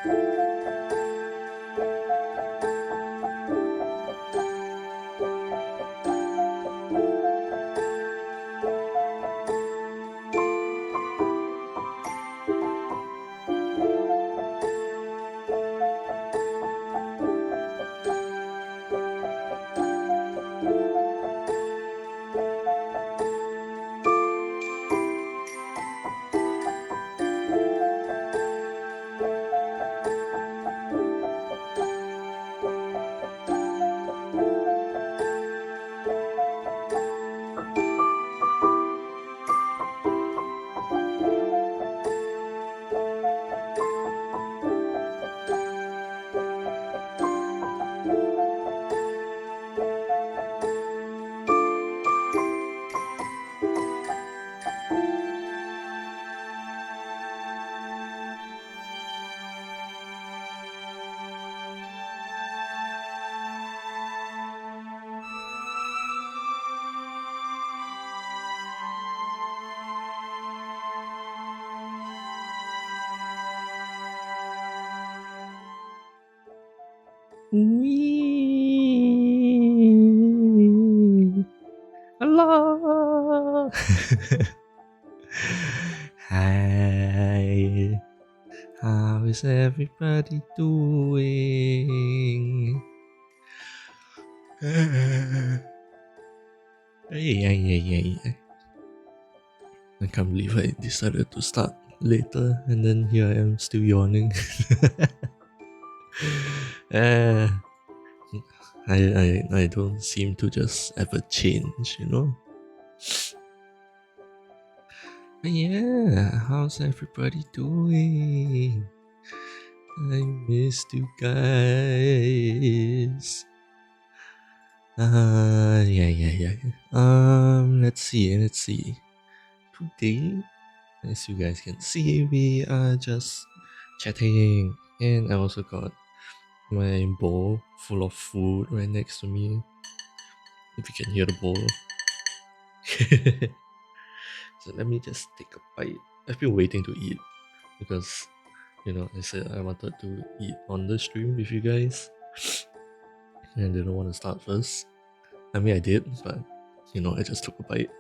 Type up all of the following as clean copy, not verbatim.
Hello. Hi. How is everybody doing? Hey. I can't believe I decided to start later and then here I am still yawning. I don't seem to just ever change, you know? But yeah, how's everybody doing? I missed you guys. Yeah. Let's see. Today, as you guys can see, we are just chatting, and I also got my bowl full of food right next to me. If you can hear the bowl. So let me just take a bite. I've been waiting to eat because, you know, I said I wanted to eat on the stream with you guys, and I didn't want to start first. I mean, I did, but you know, I just took a bite.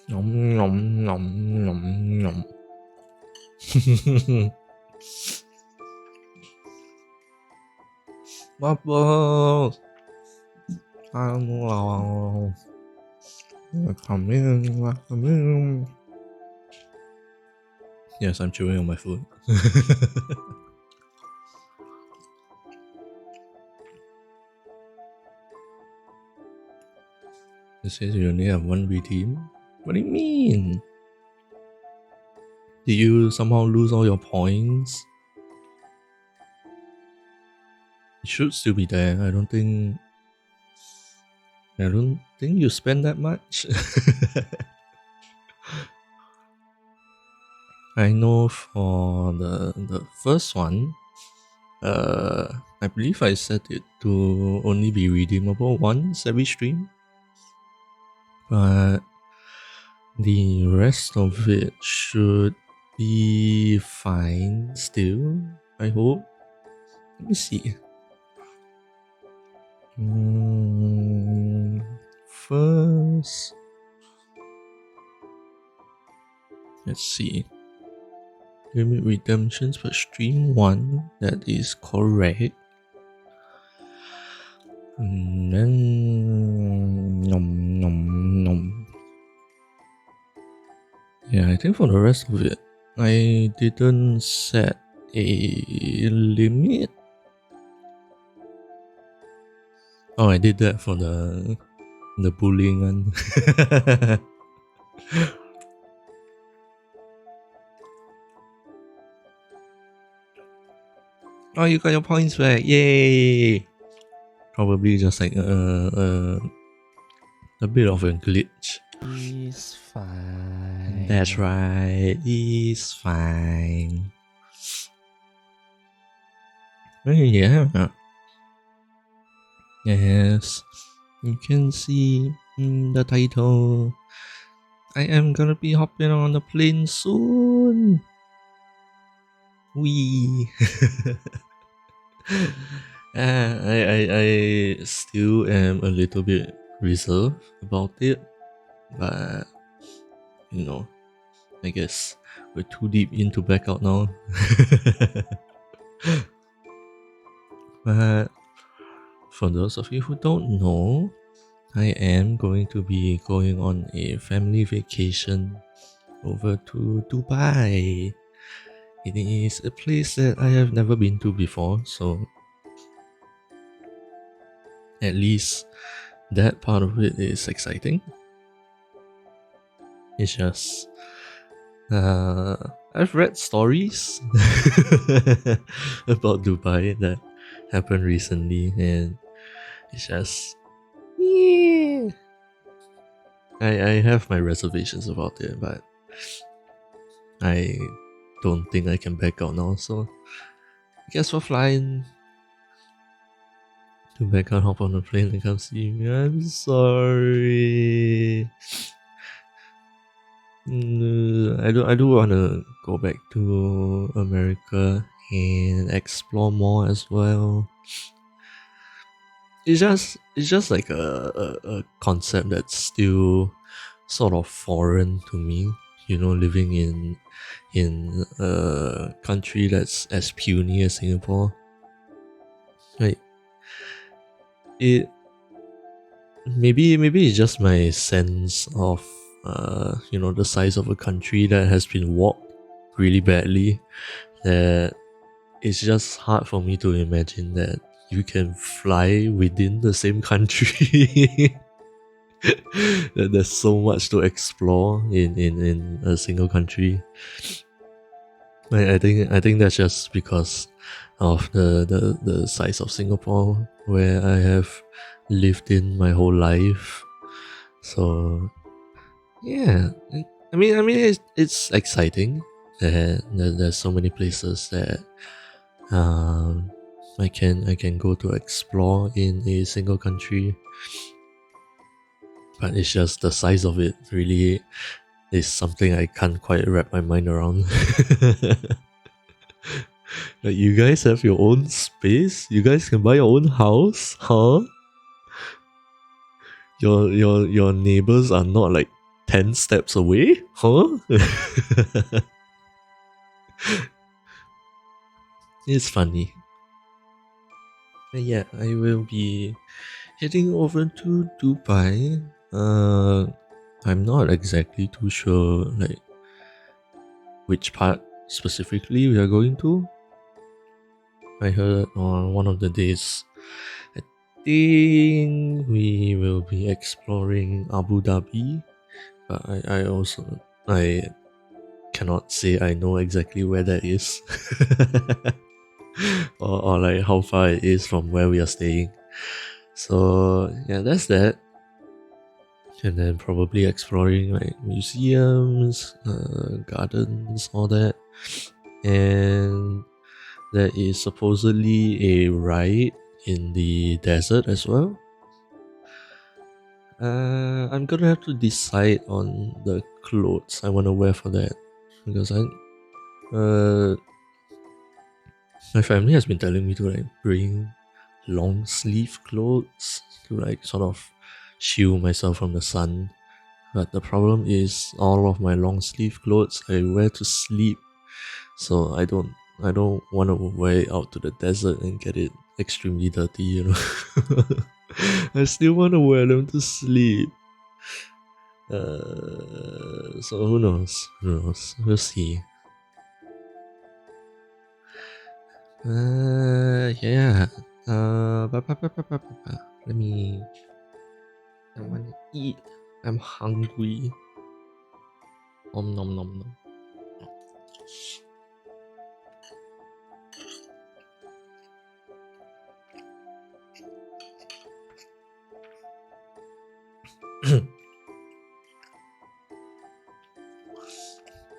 Nom. Bubbles! Hello. Come in. Yes, I'm chewing on my food. It says you only have one redeem? What do you mean? Did you somehow lose all your points? It should still be there. I don't think you spend that much. I know for the first one, I believe I set it to only be redeemable once every stream. But the rest of it should be fine still, I hope. Let me see. First, let's see. Limit redemptions per stream 1. That is correct. And then nom. Yeah, I think for the rest of it, I didn't set a limit. Oh, I did that for the bullying one. Oh, you got your points back! Yay! Probably just like a bit of a glitch. He's fine. That's right, he's fine. Yeah. Yes. You can see the title. I am gonna be hopping on the plane soon. Wee. I still am a little bit reserved about it, but I guess we're too deep into blackout now. But for those of you who don't know, I am going to be going on a family vacation over to Dubai. It is a place that I have never been to before, so at least that part of it is exciting. It's just I've read stories about Dubai that happened recently, and it's just yeah. I have my reservations about it, but I don't think I can back out now. So I guess we're flying to back out, hop on the plane, and come see me. I'm sorry. I do want to go back to America and explore more as well. It's just like a concept that's still sort of foreign to me. Living in a country that's as puny as Singapore. Like it maybe it's just my sense of the size of a country that has been warped really badly, that it's just hard for me to imagine that you can fly within the same country. That there's so much to explore in a single country. I think that's just because of the size of Singapore, where I have lived in my whole life. So yeah, it's exciting that there's so many places that I can go to explore in a single country. But it's just the size of it really is something I can't quite wrap my mind around. Like, you guys have your own space? You guys can buy your own house? Huh? Your neighbors are not like 10 steps away? Huh? It's funny. But yeah, I will be heading over to Dubai. I'm not exactly too sure like which part specifically we are going to. I heard on one of the days, I think we will be exploring Abu Dhabi, but I cannot say I know exactly where that is. or like how far it is from where we are staying. So yeah, that's that. And then probably exploring like museums, gardens, all that. And there is supposedly a ride in the desert as well. I'm gonna have to decide on the clothes I want to wear for that, because my family has been telling me to like bring long sleeve clothes to like sort of shield myself from the sun. But the problem is all of my long sleeve clothes I wear to sleep, so I don't want to wear it out to the desert and get it extremely dirty. I still want to wear them to sleep. So who knows? Who knows? We'll see. Yeah. Let me. I want to eat. I'm hungry. Om nom nom nom.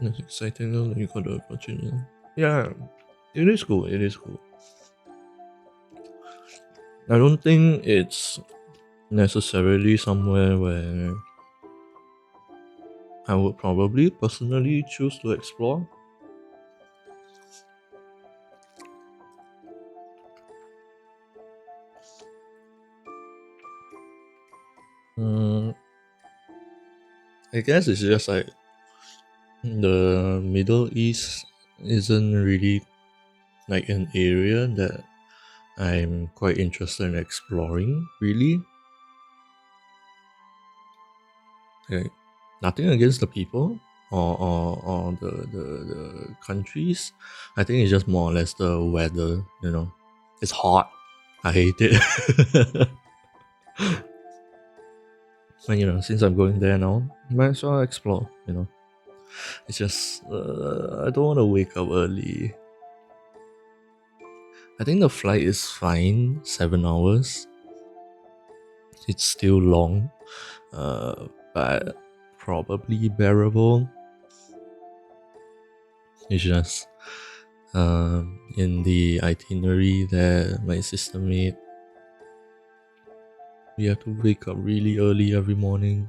That's exciting though that you got the opportunity. Yeah, it is cool. It is cool. I don't think it's necessarily somewhere where I would probably personally choose to explore. Mm, I guess it's just like the Middle East isn't really like an area that I'm quite interested in exploring, really. Like, nothing against the people or the countries. I think it's just more or less the weather, you know. It's hot. I hate it. And you know, since I'm going there now, might as well explore, you know. It's just, I don't want to wake up early. I think the flight is fine, 7 hours. It's still long, but probably bearable. It's just in the itinerary that my sister made, we have to wake up really early every morning.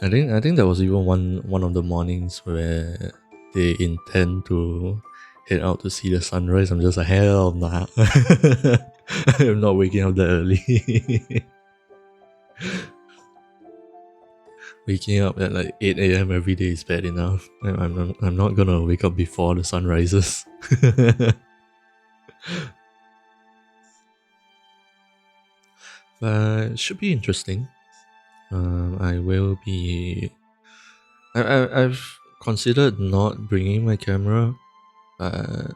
I think there was even one of the mornings where they intend to head out to see the sunrise. I'm just like, hell nah. I'm not waking up that early. Waking up at like 8 a.m. every day is bad enough. I'm not gonna wake up before the sun rises. But it should be interesting. I will be. I've considered not bringing my camera, but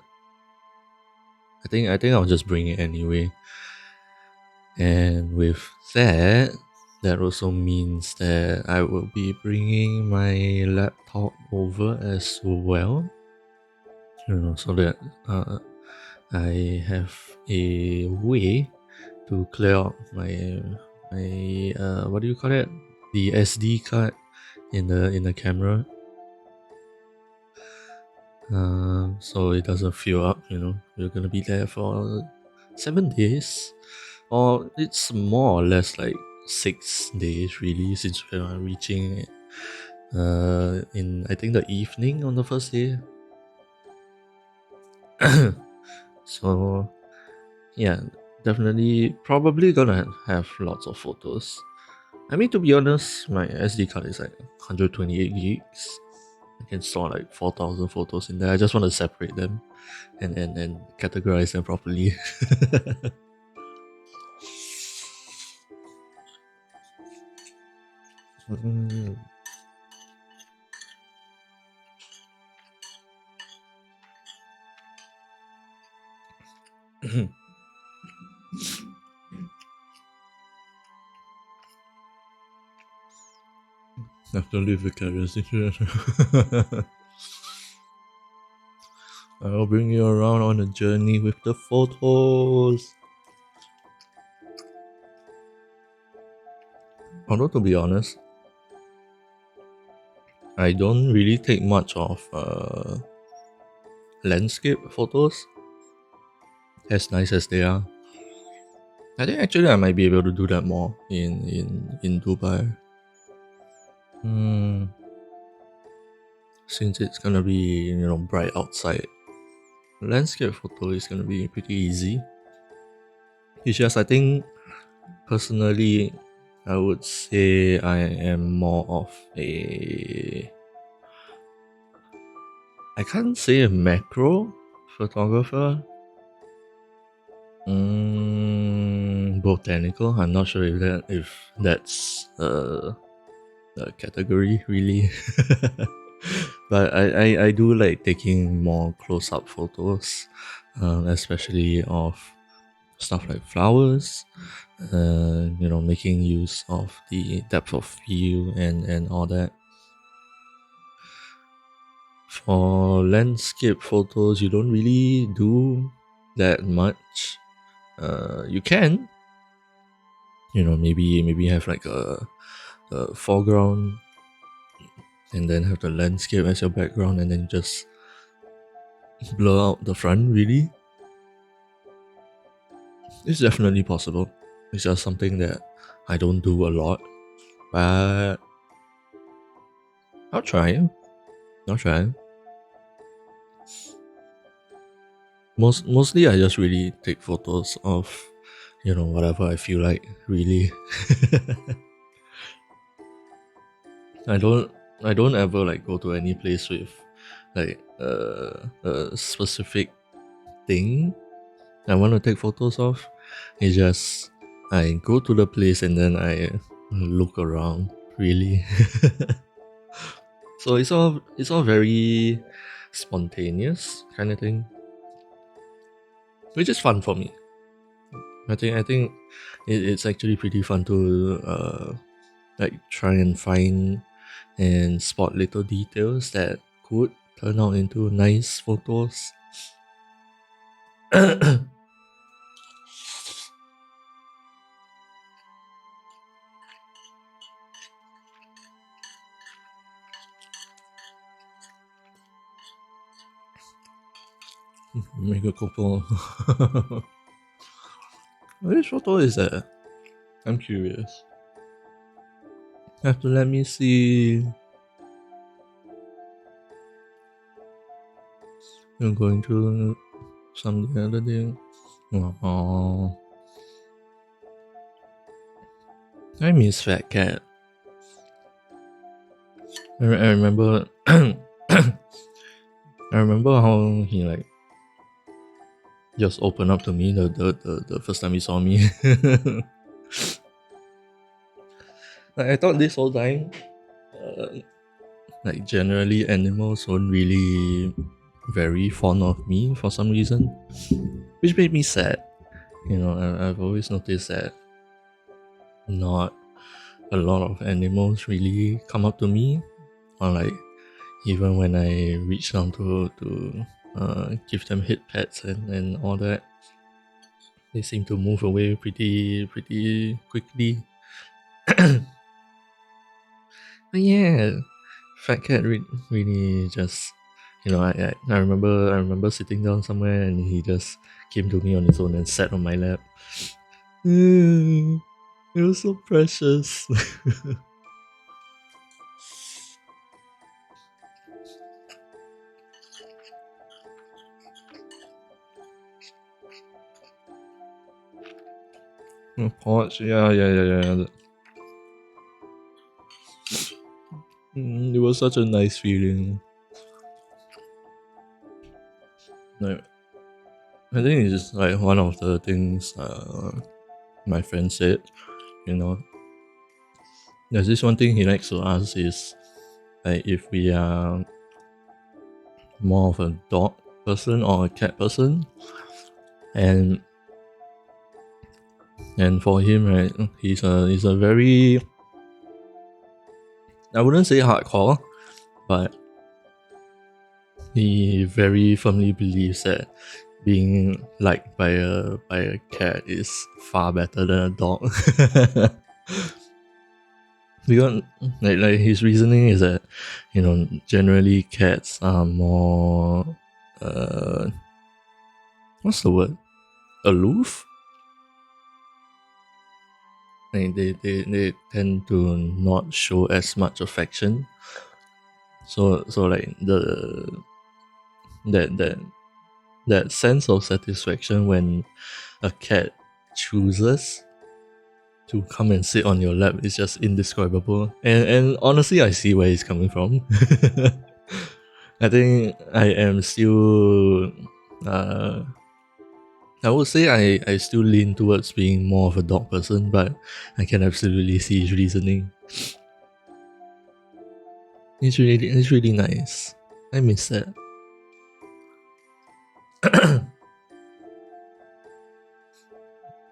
I think I'll just bring it anyway. And with that, that also means that I will be bringing my laptop over as well. You know, so that I have a way to clear out my what do you call it? The SD card in the camera. So it doesn't fill up, you know. We're gonna be there for 7 days. Or it's more or less like 6 days really, since we are reaching in I think the evening on the first day. So yeah, definitely probably gonna have lots of photos. I mean, to be honest, my SD card is like 128 gigs. I can store like 4,000 photos in there. I just want to separate them and categorize them properly. Mm. Have to live vicariously. I'll bring you around on a journey with the photos. Although, to be honest, I don't really take much of landscape photos, as nice as they are. I think actually I might be able to do that more in Dubai. Since it's gonna be, you know, bright outside, landscape photo is gonna be pretty easy. It's just, I think personally, I would say I am more of a, I can't say a macro photographer. Botanical. I'm not sure if that's the category really. But I do like taking more close up photos, especially of stuff like flowers. You know, making use of the depth of field and all that. For landscape photos, you don't really do that much. You can, you know, maybe have like a foreground and then have the landscape as your background and then just blur out the front. Really, it's definitely possible. It's just something that I don't do a lot, but I'll try. I'll try. Mostly I just really take photos of, whatever I feel like. Really, I don't ever like go to any place with like a specific thing I want to take photos of. It's just I go to the place and then I look around. Really, so it's all very spontaneous kind of thing, which is fun for me. I think it's actually pretty fun to like try and find and spot little details that could turn out into nice photos. Make a couple. Which photo is that? I'm curious. Have to let me see. I'm going through some the other day. Oh, I miss Fat Cat. I remember. I remember how he like just opened up to me the first time he saw me. I thought this whole time, like generally animals weren't really very fond of me for some reason, which made me sad. I've always noticed that not a lot of animals really come up to me, or like even when I reach down to give them hit pets and all that, they seem to move away pretty quickly. But yeah, Fat Cat really just, I remember sitting down somewhere and he just came to me on his own and sat on my lap. It was so precious. Porch, yeah. It was such a nice feeling. Like, I think it's just like one of the things my friend said. There's this one thing he likes to ask is like if we are more of a dog person or a cat person, and for him, right, he's a very, I wouldn't say hardcore, but he very firmly believes that being liked by a cat is far better than a dog. Because like his reasoning is that generally cats are more what's the word, aloof. Like they tend to not show as much affection. So like that sense of satisfaction when a cat chooses to come and sit on your lap is just indescribable. And honestly, I see where he's coming from. I think I am still. I would say I still lean towards being more of a dog person, but I can absolutely see his reasoning. It's really nice. I miss that.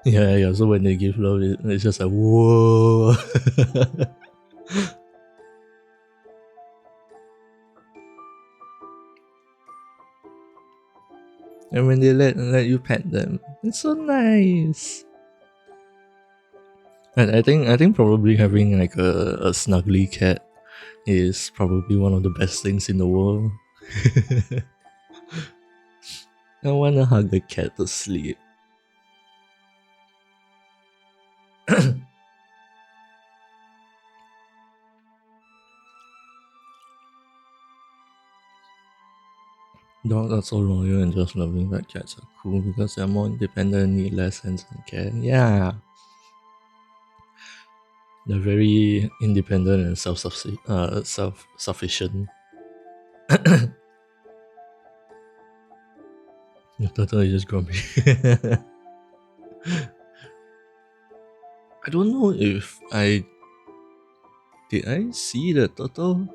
Yeah. So when they give love, it's just like whoa. And when they let you pet them, it's so nice. And I think probably having like a snuggly cat is probably one of the best things in the world. I wanna hug a cat to sleep. Dogs are so loyal and just loving, but cats are cool because they're more independent, need less hands on care. Yeah. They're very independent and self-sufficient. Your turtle is just grumpy. I don't know if I see the turtle.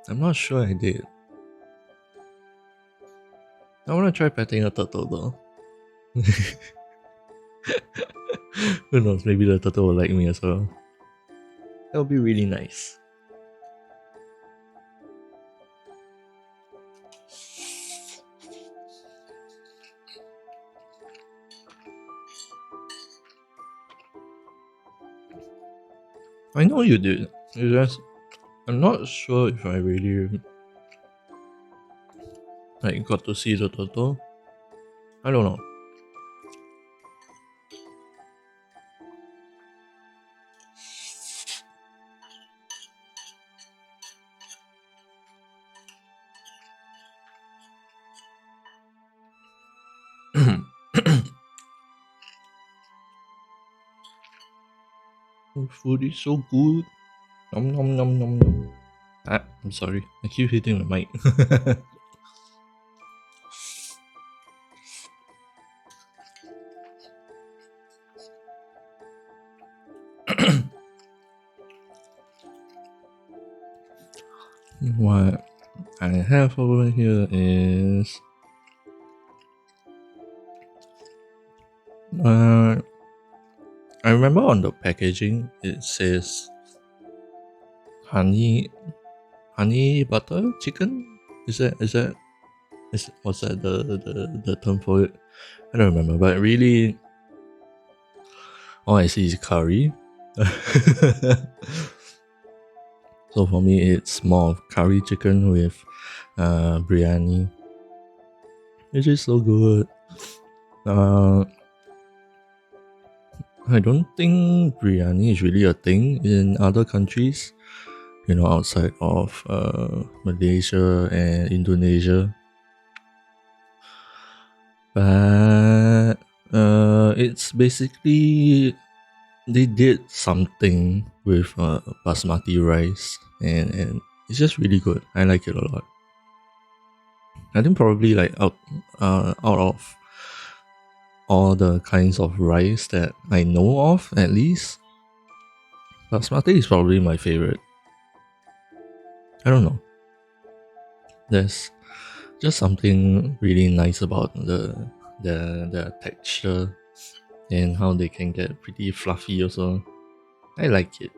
I'm not sure I did. I wanna try petting a turtle though. Who knows? Maybe the turtle will like me as well. That would be really nice. I know you did. It's just I'm not sure if I really got to see the turtle. I don't know. Food is so good. Nom nom nom nom nom. I'm sorry. I keep hitting the mic. What I have over here is I remember on the packaging it says honey butter chicken. What's that the term for it? I don't remember, but really all I see is curry. So for me it's more of curry chicken with biryani. It's just so good. I don't think biryani is really a thing in other countries, outside of Malaysia and Indonesia. But it's basically they did something with basmati rice, and it's just really good. I like it a lot. I think probably out of all the kinds of rice that I know of, at least basmati is probably my favorite. I don't know. There's just something really nice about the texture and how they can get pretty fluffy also. I like it.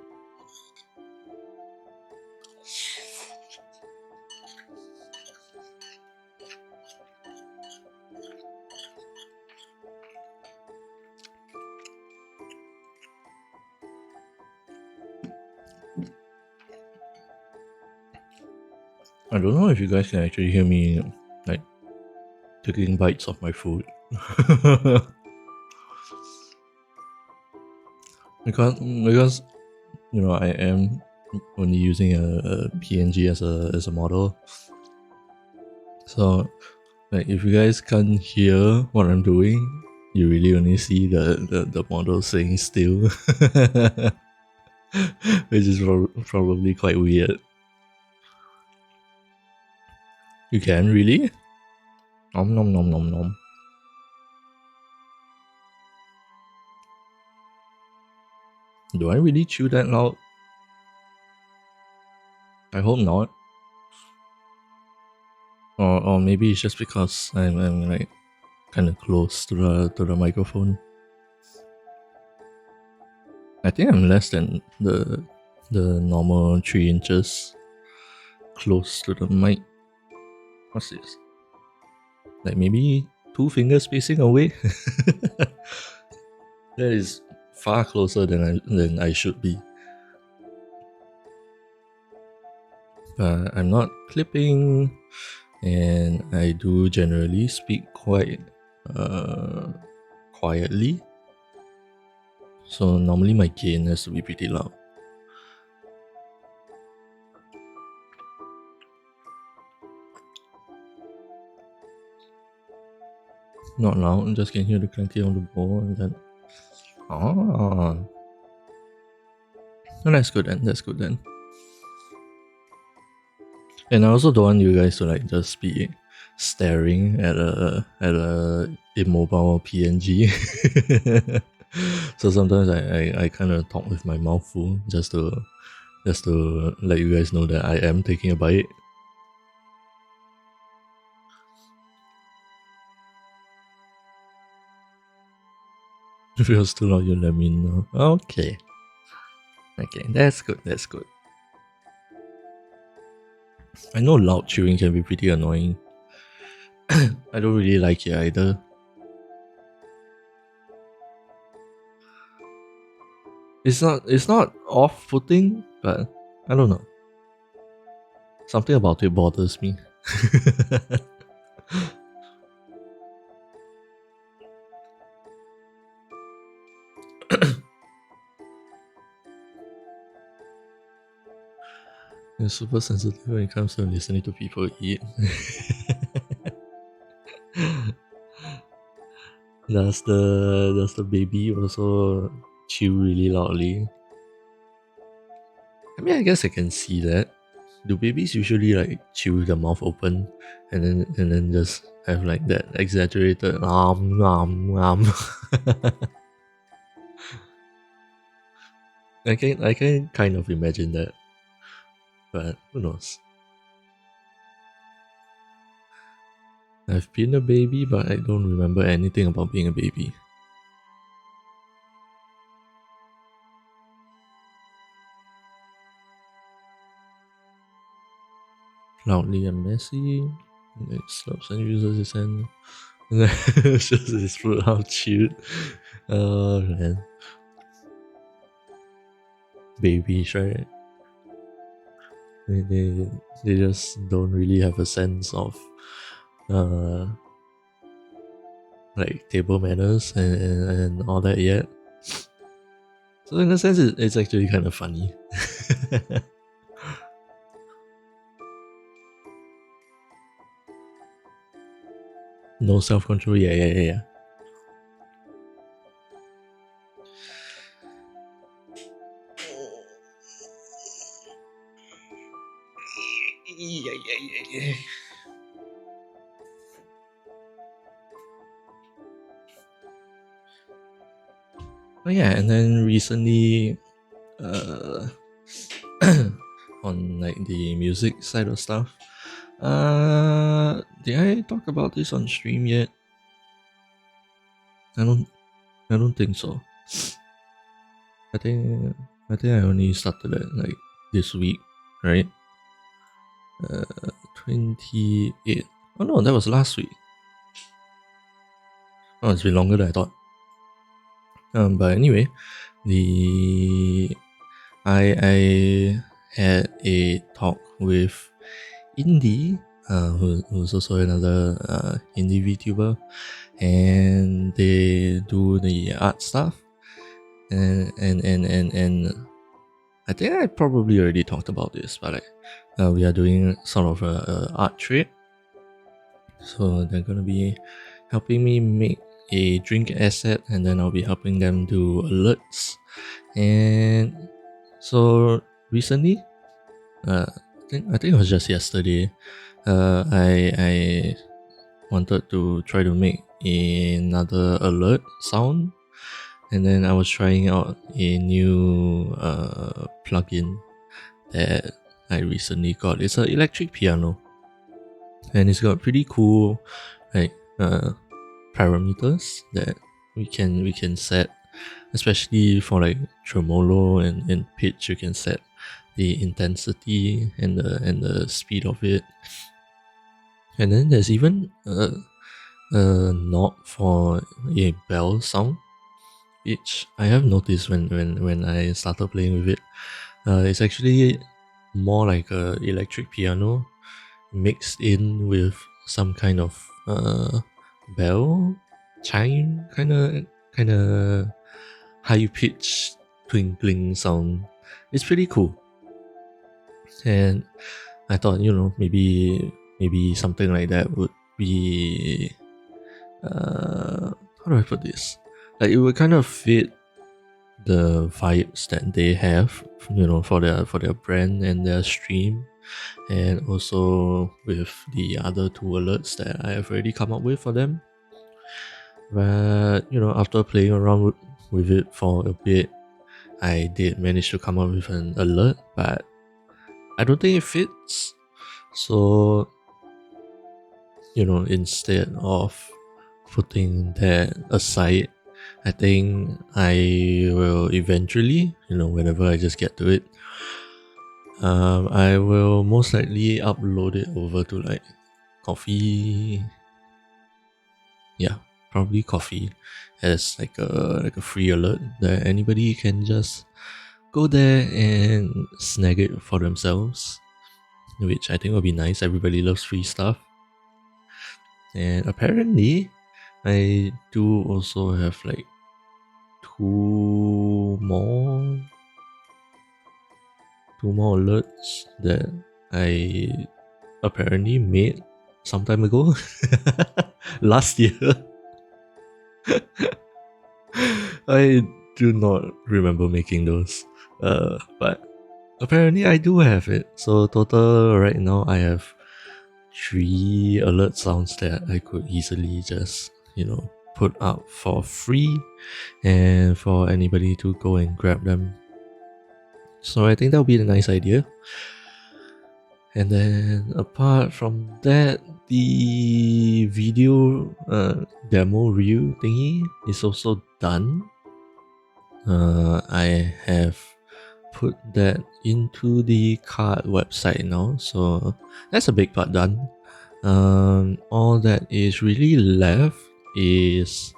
I don't know if you guys can actually hear me like taking bites of my food. because I am only using a PNG as a model. So if you guys can't hear what I'm doing, you really only see the model staying still. Which is probably quite weird. You can really? Nom nom nom nom nom. Do I really chew that loud? I hope not. Or maybe it's just because I'm like kind of close to the microphone. I think I'm less than the normal 3 inches close to the mic. What's this? Like maybe 2 finger spacing away. That is far closer than I should be. But I'm not clipping, and I do generally speak quite quietly. So normally my gain has to be pretty loud. Not loud, just can hear the clanking on the board and then. Oh, that's good then. That's good then. And I also don't want you guys to like just be staring at a immobile PNG. So sometimes I kind of talk with my mouth full just to let you guys know that I am taking a bite. If you're still not, you let me know. Okay. Okay, that's good. That's good. I know loud chewing can be pretty annoying. I don't really like it either. It's not off-putting, but I don't know. Something about it bothers me. You're super sensitive when it comes to listening to people eat. Does the baby also chew really loudly? I mean, I guess I can see that. Do babies usually like chew with their mouth open and then just have like that exaggerated I can kind of imagine that, but who knows? I've been a baby, but I don't remember anything about being a baby. Loudly and messy. And it slaps and uses his hand. And then shows his foot how cute. Oh man. Babies, right? They just don't really have a sense of like table manners and all that yet. So in a sense, it's actually kind of funny. No self-control, yeah. Yeah. Oh yeah, and then recently, on like the music side of stuff, did I talk about this on stream yet? I don't think so. I think I only started it like this week, right? 28. Oh no, that was last week. Oh, it's been longer than I thought. But anyway, I had a talk with Indy, who's also another indie VTuber, and they do the art stuff, and I think I probably already talked about this, but like, we are doing sort of a art trade, so they're gonna be helping me make a drink asset, and then I'll be helping them do alerts. And so recently, I think it was just yesterday, I wanted to try to make another alert sound, and then I was trying out a new plugin that I recently got. It's an electric piano, and it's got pretty cool like parameters that we can set, especially for like tremolo and pitch. You can set the intensity and the speed of it, and then there's even a knob for a bell sound, which I have noticed when I started playing with it. It's actually more like a electric piano mixed in with some kind of bell chime kind of high pitched twinkling sound. It's pretty cool, and I thought maybe something like that would be how do I put this? Like it would kind of fit the vibes that they have, for their brand and their stream, and also with the other two alerts that I have already come up with for them. But after playing around with it for a bit, I did manage to come up with an alert, but I don't think it fits. So instead of putting that aside, I think I will eventually, whenever I just get to it, I will most likely upload it over to like Coffee. Yeah, probably Coffee as like a free alert that anybody can just go there and snag it for themselves, which I think will be nice. Everybody loves free stuff. And apparently, I do also have like two more alerts that I apparently made some time ago. Last year. I do not remember making those. But apparently I do have it. So total right now I have 3 alert sounds that I could easily just, put up for free and for anybody to go and grab them. So I think that would be a nice idea. And then apart from that, the video demo reel thingy is also done. I have put that into the card website now, so that's a big part done. All that is really left is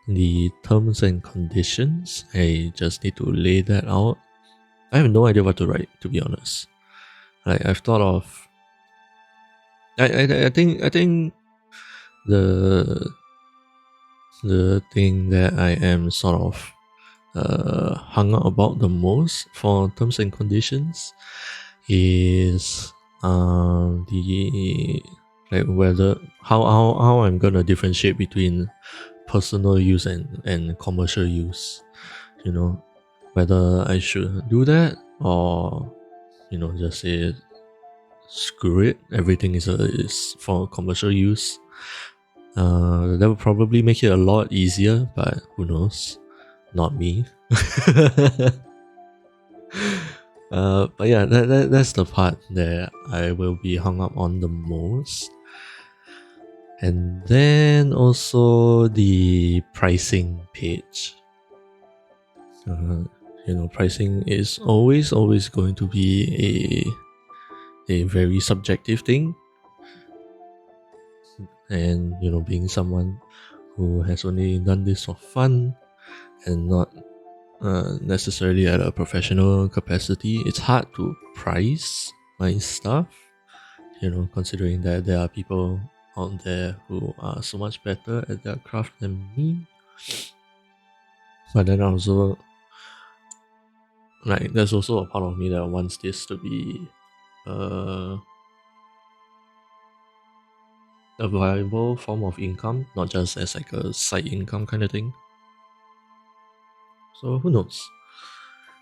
the terms and conditions. I just need to lay that out. I have no idea what to write, to be honest. Like I've thought of, I think the thing that I am sort of hung out about the most for terms and conditions is the like whether how I'm gonna differentiate between personal use and commercial use. Whether I should do that or just say screw it, everything is for commercial use. That would probably make it a lot easier, but who knows? Not me. But yeah, that's the part that I will be hung up on the most. And then also the pricing page. Pricing is always going to be a very subjective thing. And being someone who has only done this for fun and not necessarily at a professional capacity, it's hard to price my stuff, considering that there are people out there who are so much better at their craft than me. But then also, like, there's also a part of me that wants this to be a viable form of income, not just as like a side income kind of thing. So who knows?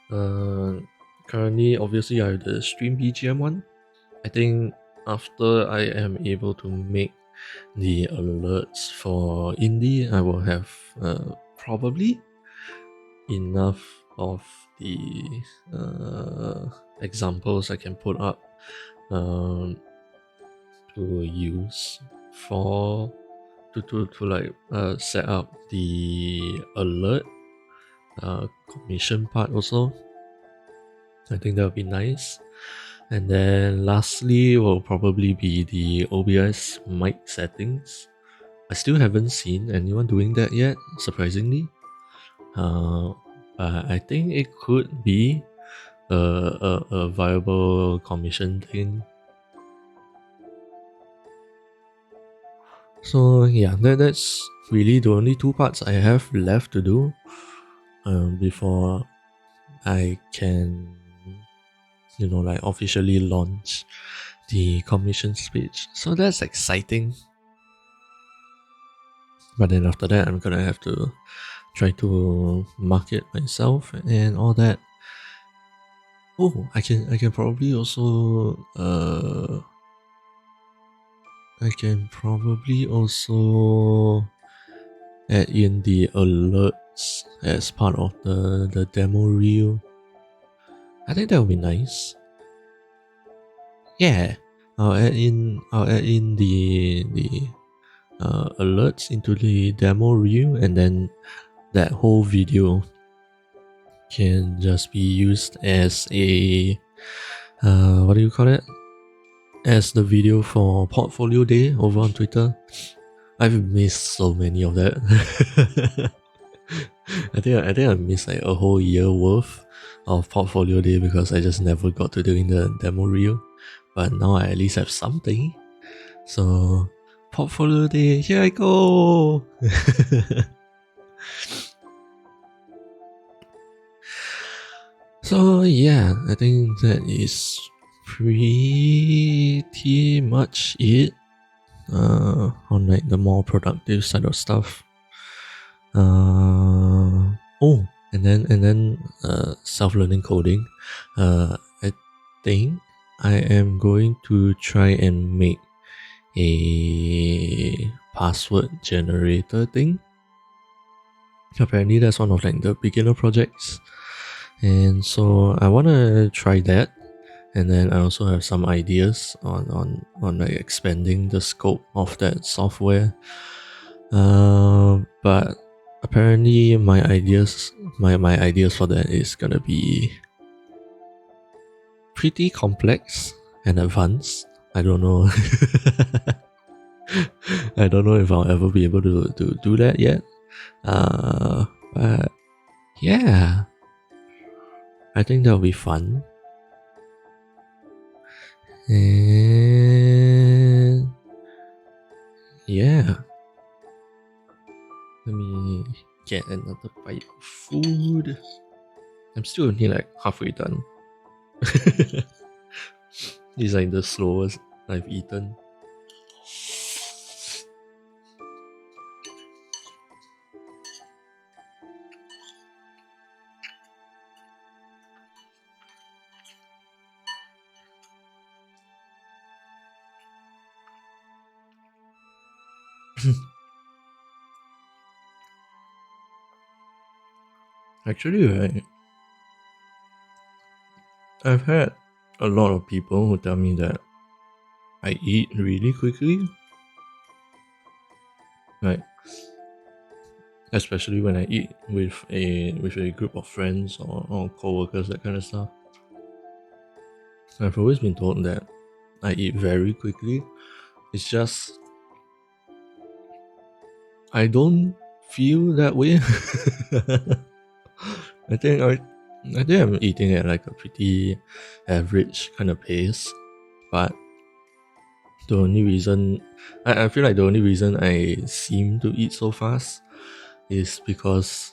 Currently, obviously, I have the stream BGM one. I think after I am able to make the alerts for indie, I will have probably enough of the examples I can put up to use for to like set up the alert commission part also. I think that would be nice. And then lastly will probably be the OBS mic settings. I still haven't seen anyone doing that yet, surprisingly. But I think it could be a viable commission thing. So yeah, that's really the only 2 parts I have left to do before I can like officially launch the commissions page. So that's exciting. But then after that, I'm gonna have to try to market myself and all that. Oh, I can probably also add in the alerts as part of the demo reel. I think that would be nice. Yeah, I'll add in the alerts into the demo reel, and then that whole video can just be used as a what do you call it? As the video for portfolio day over on Twitter. I've missed so many of that. I think I missed like a whole year worth of portfolio day because I just never got to doing the demo reel. But now I at least have something. So portfolio day, here I go. So yeah, I think that is pretty much it on like the more productive side of stuff. And then self-learning coding. I think I am going to try and make a password generator thing. Apparently that's one of like the beginner projects, and so I want to try that. And then I also have some ideas on like expanding the scope of that software. But apparently my ideas for that is gonna be pretty complex and advanced. I don't know. I don't know if I'll ever be able to do that yet. But yeah, I think that'll be fun. And yeah, let me get another bite of food. I'm still only like halfway done. It's like the slowest I've eaten. Actually, right, I've had a lot of people who tell me that I eat really quickly. Like, especially when I eat with a group of friends or co-workers, that kind of stuff. I've always been told that I eat very quickly. It's just I don't feel that way. I think I'm eating at like a pretty average kind of pace, but the only reason I feel like the only reason I seem to eat so fast is because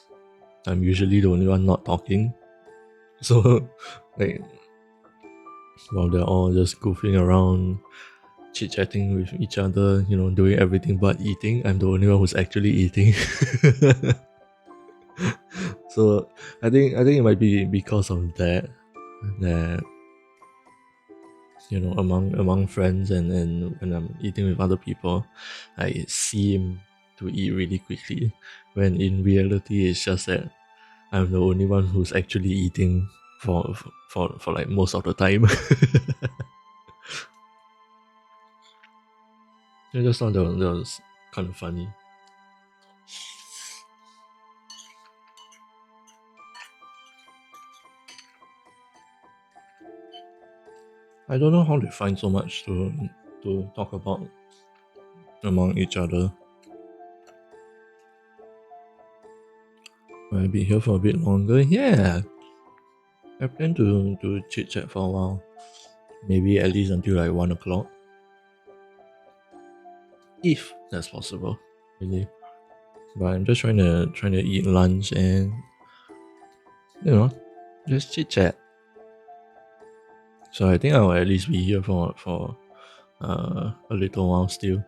I'm usually the only one not talking. So like while they're all just goofing around, chit chatting with each other, doing everything but eating, I'm the only one who's actually eating. So I think it might be because of that among friends and when I'm eating with other people, I seem to eat really quickly, when in reality it's just that I'm the only one who's actually eating for like most of the time. I just thought that was kind of funny. I don't know how they find so much to talk about among each other. I've been here for a bit longer. Yeah, I plan to chit chat for a while. Maybe at least until like 1 o'clock, if that's possible. Really, but I'm just trying to eat lunch and just chit chat. So I think I'll at least be here for a little while still.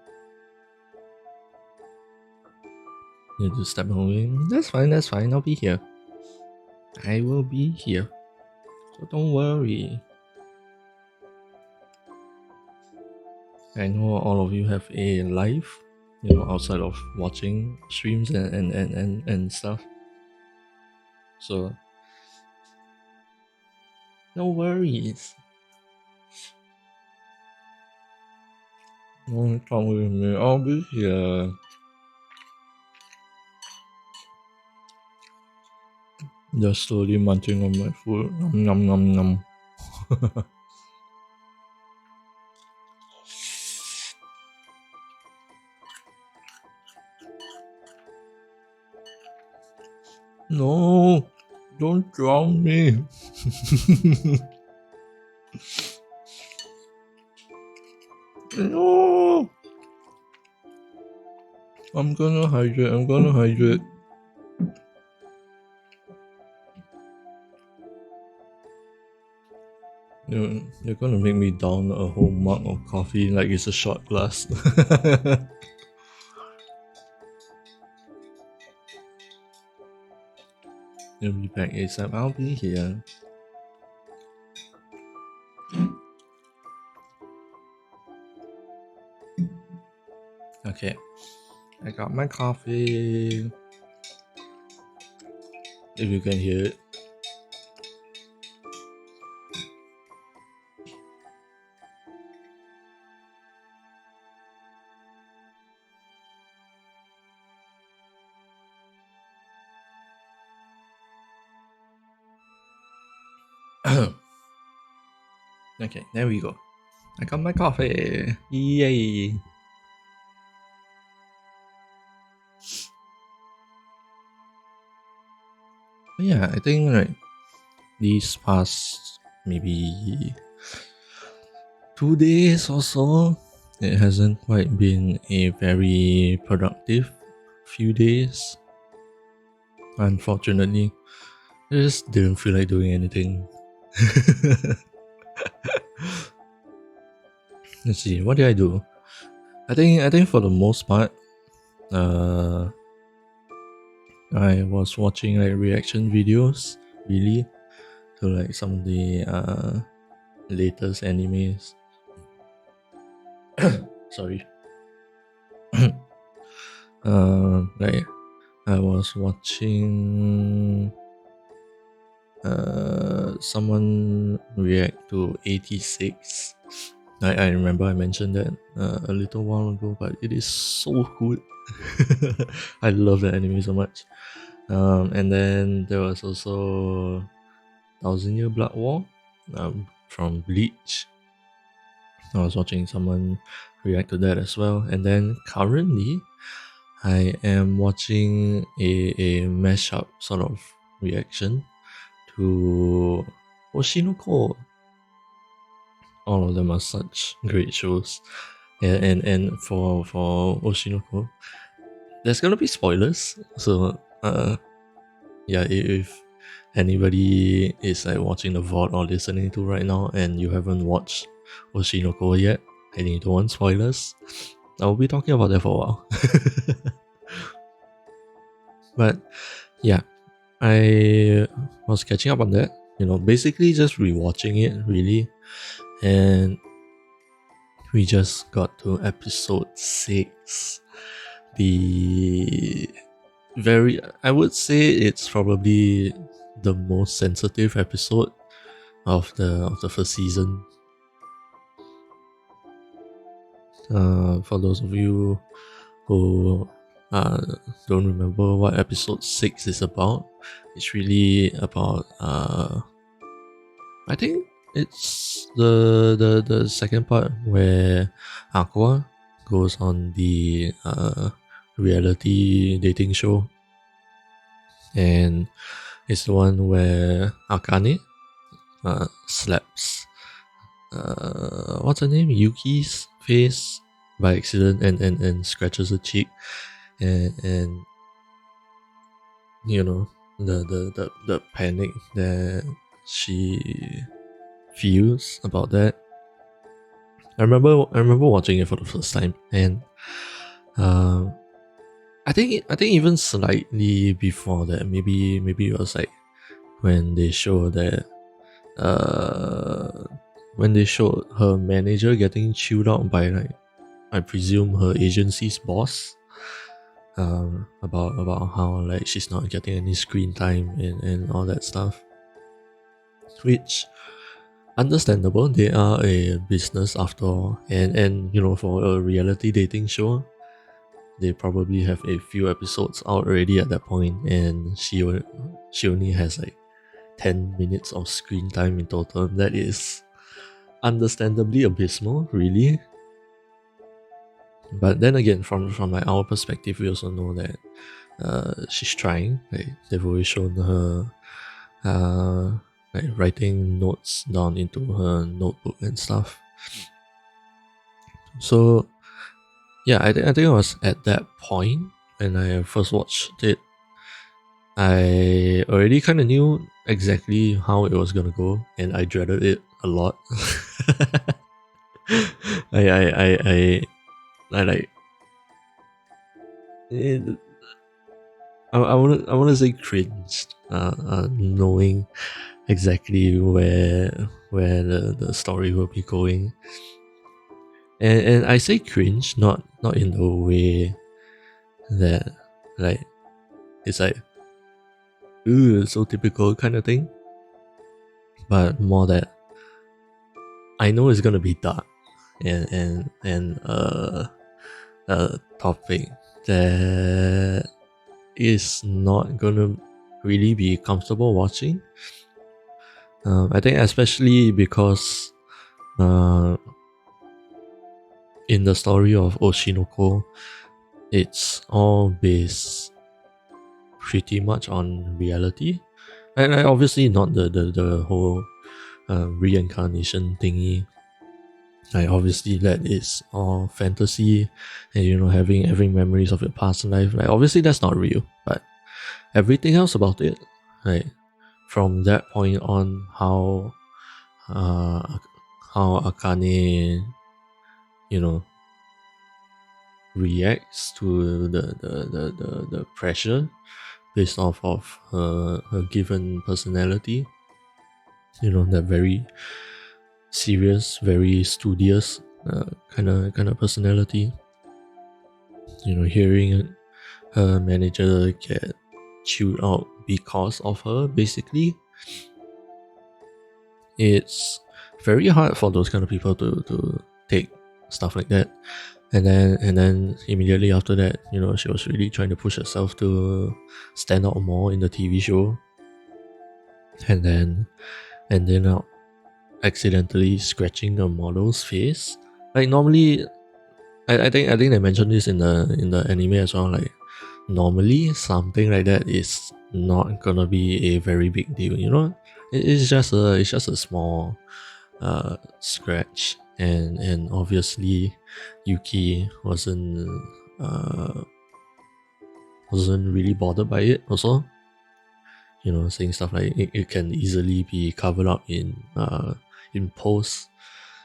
Need to step away. That's fine, that's fine. I'll be here. I will be here. So don't worry. I know all of you have a life, outside of watching streams and stuff. So no worries. Don't come with me. I'll be here. Just slowly munching on my food. Nom nom nom. No, don't drown me. No. I'm gonna hydrate. You're gonna make me down a whole mug of coffee like it's a shot glass. You'll be back ASAP. I'll be here. Okay. I got my coffee. If you can hear it. Okay, there we go. I got my coffee. Yay. But yeah, I think like these past maybe 2 days or so, it hasn't quite been a very productive few days. Unfortunately, I just didn't feel like doing anything. Let's see, what did I do? I think for the most part, I was watching like reaction videos, really, to like some of the latest animes. Sorry. Like I was watching someone react to 86. I remember I mentioned that a little while ago, but it is so good. I love the anime so much. And then there was also Thousand Year Blood War from Bleach. I was watching someone react to that as well. And then currently, I am watching a mashup sort of reaction to Oshinoko. All of them are such great shows. And for Oshinoko, there's gonna be spoilers. So yeah, if anybody is like watching the VOD or listening to right now and you haven't watched Oshinoko yet and you don't want spoilers, I'll be talking about that for a while. But yeah, I was catching up on that, basically just rewatching it really. And we just got to episode 6. I would say it's probably the most sensitive episode of the first season. For those of you who don't remember what episode 6 is about, it's really about I think it's the second part where Aqua goes on the reality dating show, and it's the one where Akane slaps what's her name, Yuki's face by accident and scratches her cheek, and the panic that she feels about that. I remember watching it for the first time, and I think even slightly before that, maybe it was like when they show that when they showed her manager getting chewed out by, like, I presume her agency's boss, about how, like, she's not getting any screen time and all that stuff, which understandable. They are a business after all, and for a reality dating show, they probably have a few episodes out already at that point, and she only has like 10 minutes of screen time in total. That is understandably abysmal, really. But then again, from like our perspective, we also know that she's trying. Like, they've always shown her like writing notes down into her notebook and stuff. So yeah, I think it was at that point when I first watched it. I already kind of knew exactly how it was gonna go, and I dreaded it a lot. I like it, I wanna say cringed, knowing exactly where the story will be going, and I say cringe not in the way that, like, it's like, ooh, so typical kind of thing, but more that I know it's gonna be dark, and a topic that is not gonna really be comfortable watching. I think especially because in the story of Oshinoko, it's all based pretty much on reality, and obviously not the whole reincarnation thingy. Like, obviously that is all fantasy, and having memories of your past life. Like, obviously that's not real, but everything else about it, like, from that point on, uh, how Akane, reacts to the pressure based off of her given personality. That very serious, very studious kind of personality. Hearing her manager get chewed out because of her, basically, it's very hard for those kind of people to take stuff like that. And then immediately after that, she was really trying to push herself to stand out more in the TV show, and then ended up accidentally scratching a model's face. Like, normally, I think they mentioned this in the anime as well. Like, normally something like that is not gonna be a very big deal. It's just a small scratch, and obviously Yuki uh wasn't really bothered by it also. Saying stuff like it can easily be covered up in post.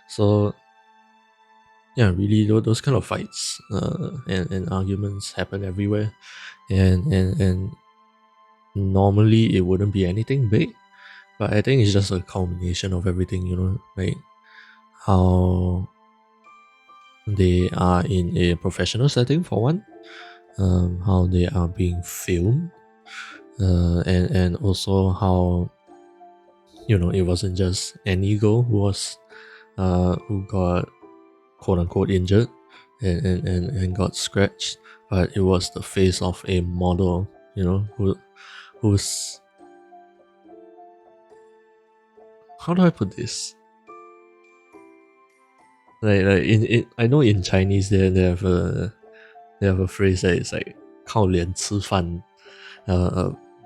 So yeah, really, those kind of fights and arguments happen everywhere, and normally it wouldn't be anything big, but I think it's just a culmination of everything. Like how they are in a professional setting, for one, how they are being filmed, and also how it wasn't just any girl who got quote unquote injured and got scratched, but it was the face of a model, who's, how do I put this? Like in I know in Chinese they have a phrase that is like 靠脸吃饭.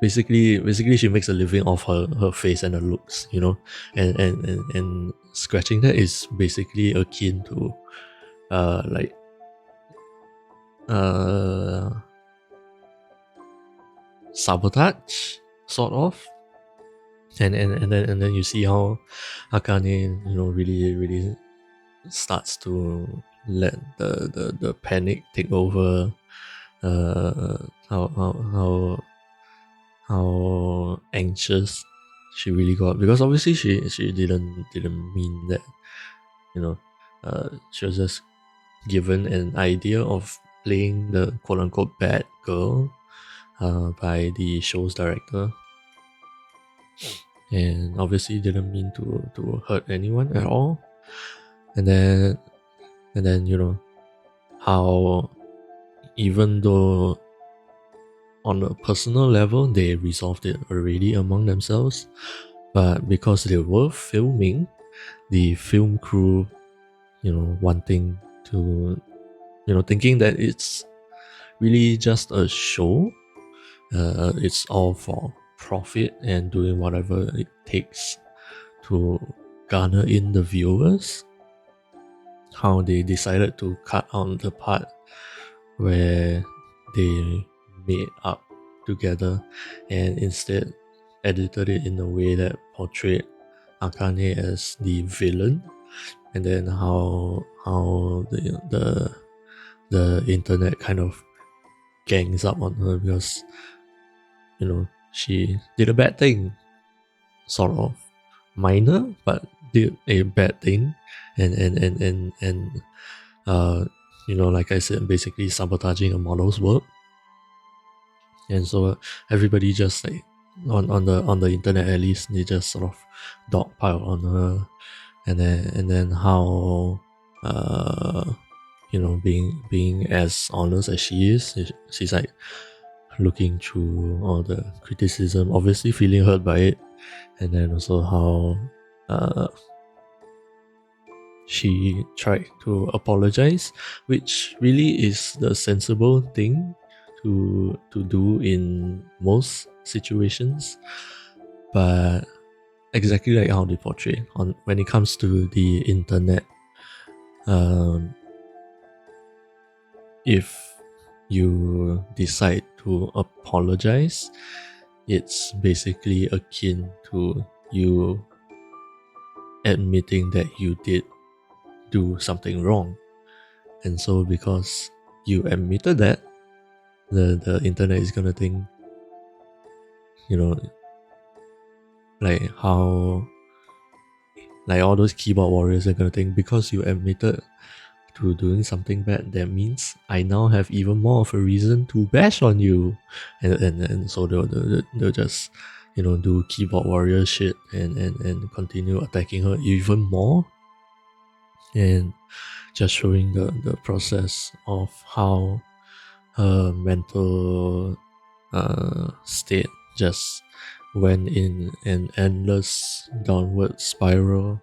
Basically she makes a living off her face and her looks, and scratching that is basically akin to like uh sabotage, sort of. And then you see how Akane, really starts to let the panic take over, how how anxious she really got, because obviously she didn't mean that, you know. She was just given an idea of playing the quote unquote bad girl by the show's director, and obviously didn't mean to hurt anyone at all. And then you know how, even though on a personal level they resolved it already among themselves, but because they were filming, the film crew, wanting to, thinking that it's really just a show, it's all for profit and doing whatever it takes to garner in the viewers, how they decided to cut out the part where they made up together and instead edited it in a way that portrayed Akane as the villain, and then how the internet kind of gangs up on her because she did a bad thing, sort of minor, but did a bad thing, and like I said, basically sabotaging a model's work. And so everybody just like on the internet, at least, they just sort of dogpile on her, and then how being as honest as she is, she's like looking through all the criticism, obviously feeling hurt by it, and then also how she tried to apologize, which really is the sensible thing to do in most situations. But exactly like how they portray on when it comes to the internet, if you decide to apologize, it's basically akin to you admitting that you did do something wrong. And so because you admitted that, the internet is gonna think, like how, like all those keyboard warriors are gonna think, because you admitted to doing something bad, that means I now have even more of a reason to bash on you, and so they'll just do keyboard warrior shit and continue attacking her even more, and just showing the process of how her mental state just went in an endless downward spiral,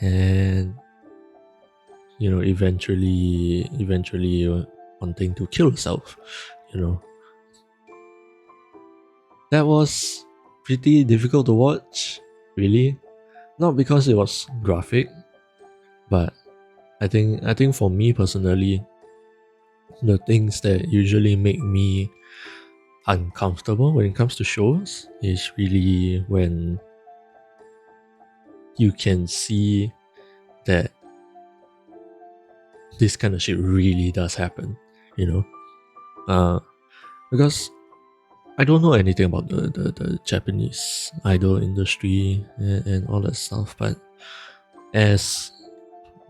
and eventually wanting to kill herself. That was pretty difficult to watch, really. Not because it was graphic, but I think for me personally, the things that usually make me uncomfortable when it comes to shows is really when you can see that this kind of shit really does happen, because I don't know anything about the Japanese idol industry and all that stuff, but as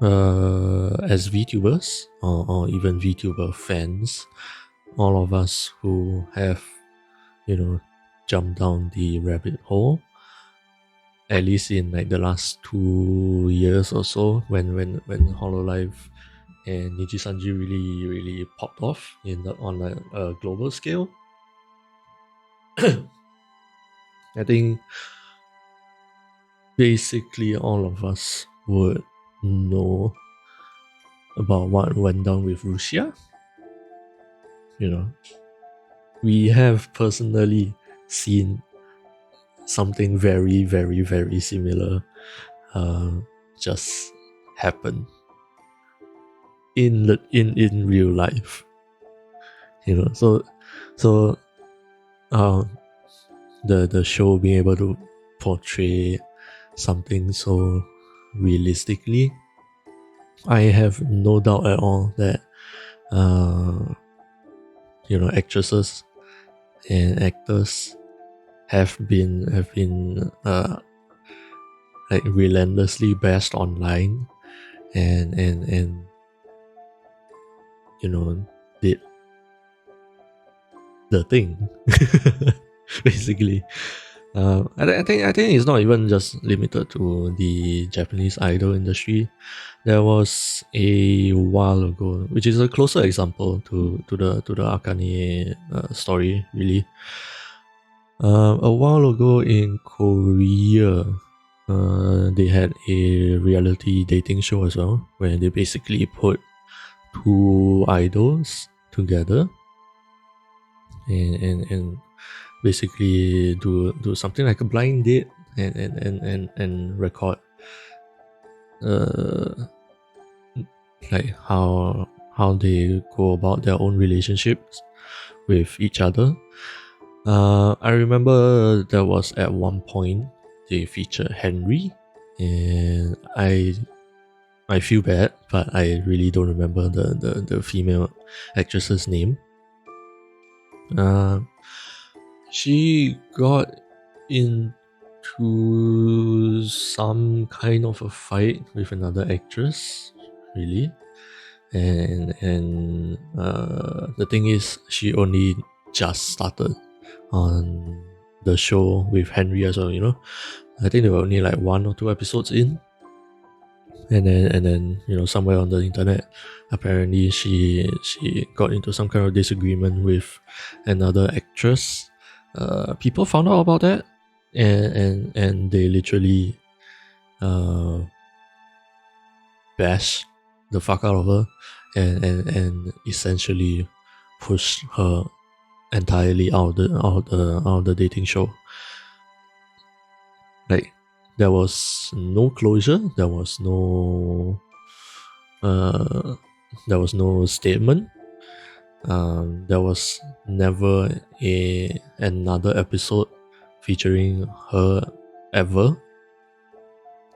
VTubers or even VTuber fans, all of us who have jumped down the rabbit hole, at least in like the last 2 years or so, when Hololive and Nijisanji really popped off on a global scale. I think basically all of us would know about what went down with Russia. We have personally seen something very, very, very similar just happen in real life. So the show being able to portray something so realistically, I have no doubt at all that actresses and actors have been like relentlessly bashed online and did the thing basically. I think it's not even just limited to the Japanese idol industry. There was a while ago, which is a closer example to the Akane story, really. A while ago in Korea, they had a reality dating show as well, where they basically put two idols together and basically do something like a blind date and record uh like how they go about their own relationships with each other. I remember there was at one point they featured Henry, and I feel bad, but I really don't remember the female actress's name. She got into some kind of a fight with another actress, really. And the thing is, she only just started on the show with Henry as well. I think there were only like 1 or 2 episodes in, and then somewhere on the internet, apparently she got into some kind of disagreement with another actress. People found out about that, and they literally uh bash the fuck out of her and essentially push her entirely out of the dating show. Like, there was no closure, there was no statement. There was never another episode featuring her ever.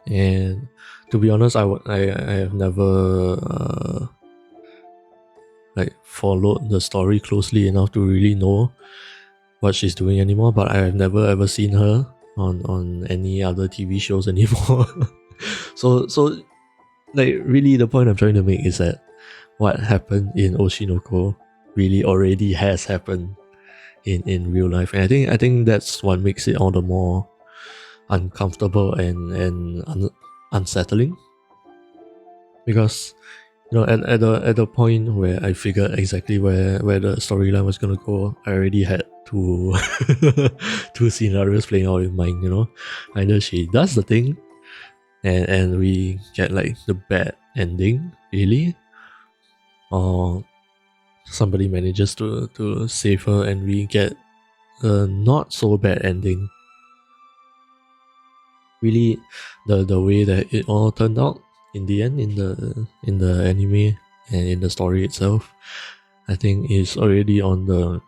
And to be honest, I have never like followed the story closely enough to really know what she's doing anymore. But I have never ever seen her on any other TV shows anymore. so like, really, the point I'm trying to make is that what happened in Oshinoko really already has happened in real life, and I think that's what makes it all the more uncomfortable and unsettling. Because at the point where I figured exactly where the storyline was gonna go, I already had two two scenarios playing out in mind. Either she does the thing and we get like the bad ending, really, or somebody manages to save her and we get a not so bad ending. Really, the way that it all turned out in the end, in the anime and in the story itself, I think is already on the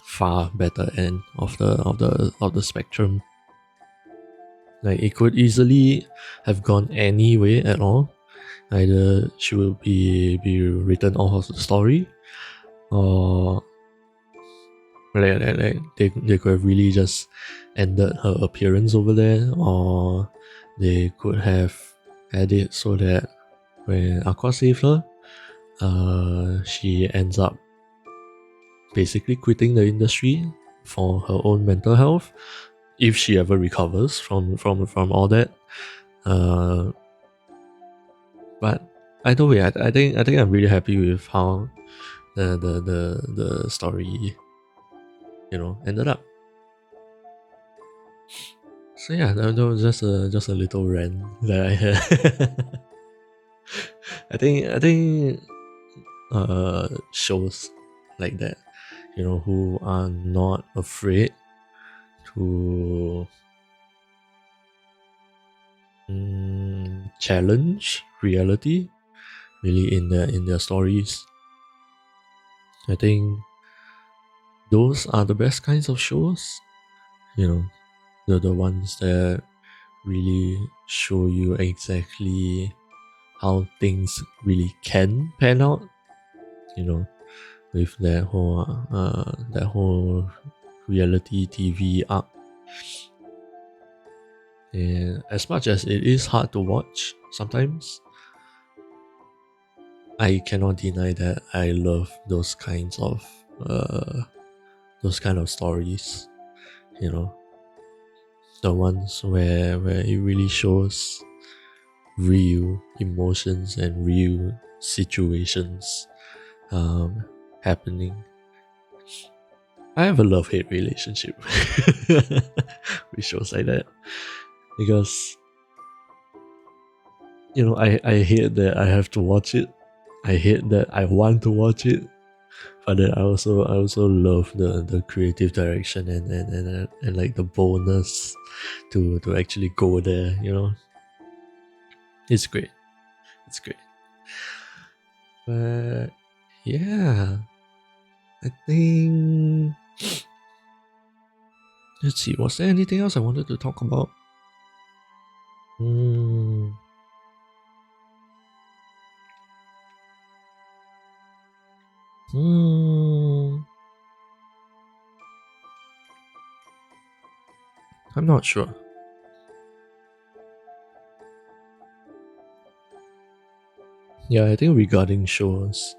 far better end of the spectrum. Like, it could easily have gone any way at all. Either she will be written off of the story, or like they could have really just ended her appearance over there, or they could have had it so that when Aqua saved her, she ends up basically quitting the industry for her own mental health, if she ever recovers from all that. But either way, I think I'm really happy with how the story ended up. So yeah, that was just a little rant that I had. I think shows like that, who are not afraid to challenge reality, really, in their stories. I think those are the best kinds of shows. The ones that really show you exactly how things really can pan out. with that whole reality TV arc. And as much as it is hard to watch sometimes, I cannot deny that I love those kind of stories. You know, the ones where it really shows real emotions and real situations happening. I have a love-hate relationship with shows like that, because I hate that I have to watch it. I hate that I want to watch it, but then I also love the creative direction and like the bonus to actually go there. It's great. It's great. But yeah, I think, let's see, was there anything else I wanted to talk about? I'm not sure. Yeah, I think regarding shows,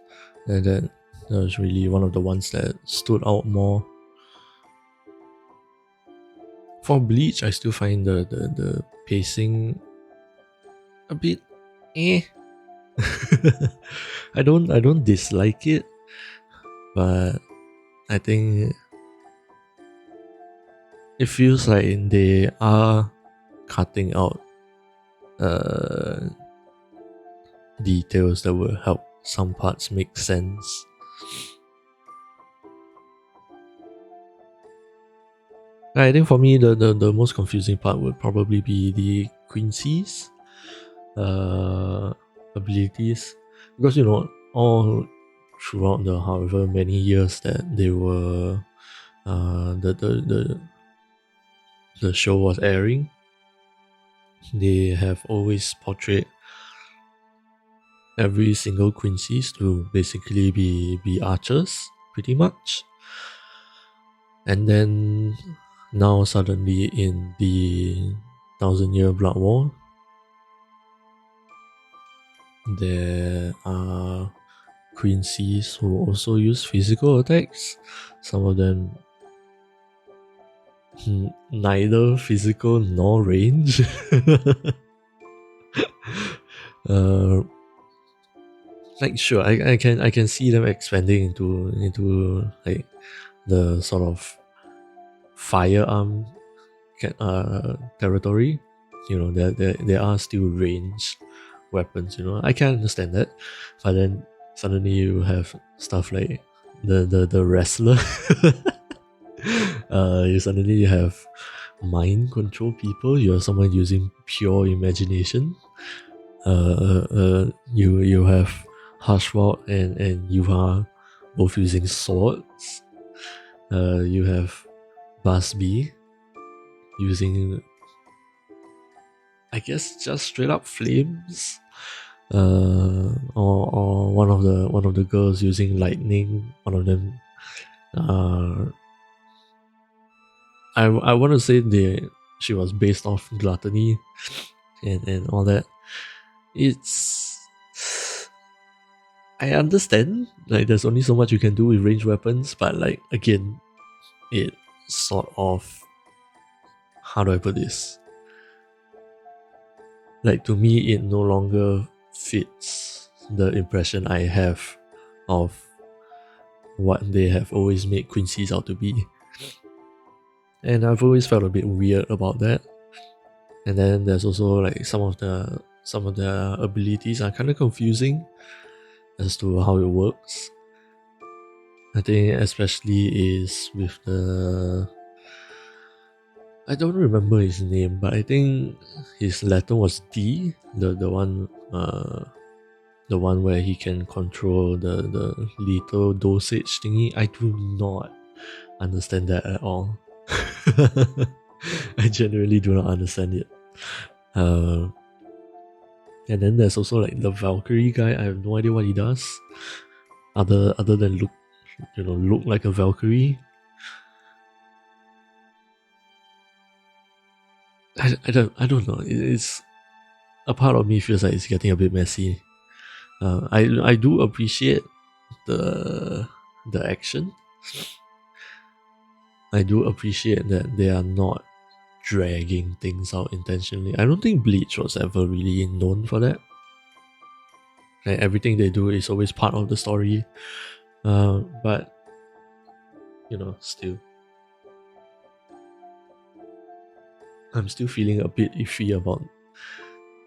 that was really one of the ones that stood out more. For Bleach, I still find the pacing a bit eh. I don't dislike it, but I think it feels like they are cutting out details that will help some parts make sense. I think for me, the most confusing part would probably be the Quincy's abilities, because all throughout the however many years that they were the show was airing, they have always portrayed every single Quincy's to basically be archers, pretty much. And then now suddenly in the 1,000-Year Blood War, there are Quincy's who also use physical attacks. Some of them neither physical nor range. Like sure, I can see them expanding into like the sort of firearm territory. There are still ranged weapons. I can understand that, but then suddenly you have stuff like the wrestler. You suddenly have mind control people. You have someone using pure imagination. You have Hashwald and Yuha both using swords. You have Busby using, I guess, just straight up flames. Or one of the girls using lightning. One of them, I want to say she was based off gluttony and all that. I understand, like, there's only so much you can do with ranged weapons, but like, again, it sort of, how do I put this? Like, to me, it no longer fits the impression I have of what they have always made Quincy's out to be. And I've always felt a bit weird about that. And then there's also like some of the abilities are kind of confusing as to how it works. I think especially is with I don't remember his name, but I think his letter was D, the one where he can control the lethal dosage thingy. I do not understand that at all. I genuinely do not understand it. And then there's also like the Valkyrie guy. I have no idea what he does, other than look look like a Valkyrie. I don't know. It's a part of me feels like it's getting a bit messy. I do appreciate the action. I do appreciate that they are not dragging things out intentionally. I don't think Bleach was ever really known for that. Like, everything they do is always part of the story. But still, I'm still feeling a bit iffy about